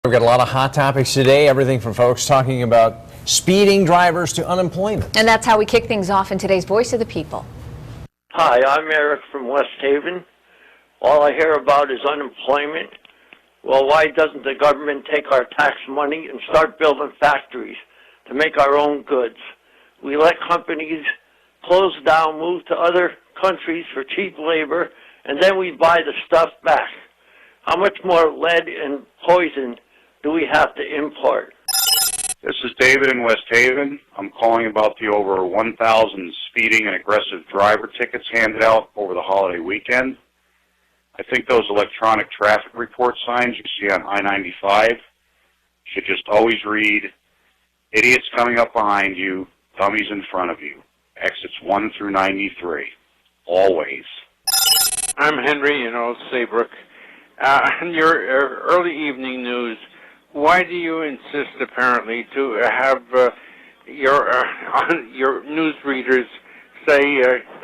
We've got a lot of hot topics today, everything from folks talking about speeding drivers to unemployment. And that's how we kick things off in today's Voice of the People. Hi, I'm Eric from West Haven. All I hear about is unemployment. Well, why doesn't the government take our tax money and start building factories to make our own goods? We let companies close down, move to other countries for cheap labor, and then we buy the stuff back. How much more lead and poison do we have to import? This is David in West Haven. I'm calling about the over 1,000 speeding and aggressive driver tickets handed out over the holiday weekend. I think those electronic traffic report signs you see on I-95 should just always read, idiots coming up behind you, dummies in front of you. Exits 1 through 93. Always. I'm Henry in Old Saybrook. In your early evening news, why do you insist, apparently, to have your news readers say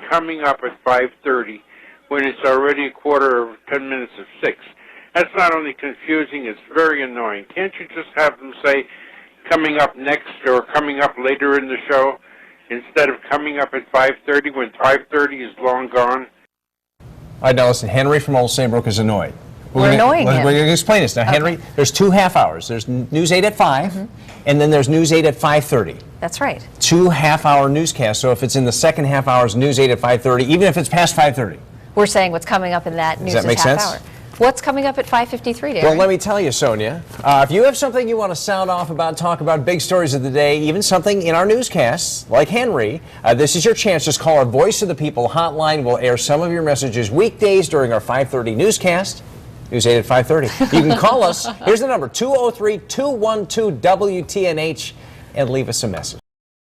coming up at 5:30 when it's already 10 minutes of 6? That's not only confusing, it's very annoying. Can't you just have them say coming up next or coming up later in the show instead of coming up at 5:30 when 5:30 is long gone? All right, now listen, Henry from Old Saybrook is annoyed. We're annoying him. We're going to explain this. Now, okay. Henry, there's 2 half hours. There's News 8 at 5, and then there's News 8 at 5:30. That's right. 2 half-hour newscasts, so if it's in the second half hours, News 8 at 5:30, even if it's past 5:30. We're saying what's coming up in that news Does that make half sense? hour. What's coming up at 5:53, Darren? Well, let me tell you, Sonia, if you have something you want to sound off about, talk about big stories of the day, even something in our newscasts, like Henry, this is your chance. Just call our Voice of the People hotline. We'll air some of your messages weekdays during our 5:30 newscast. News 8 at 5:30. You can call us. Here's the number, 203-212-WTNH, and leave us a message.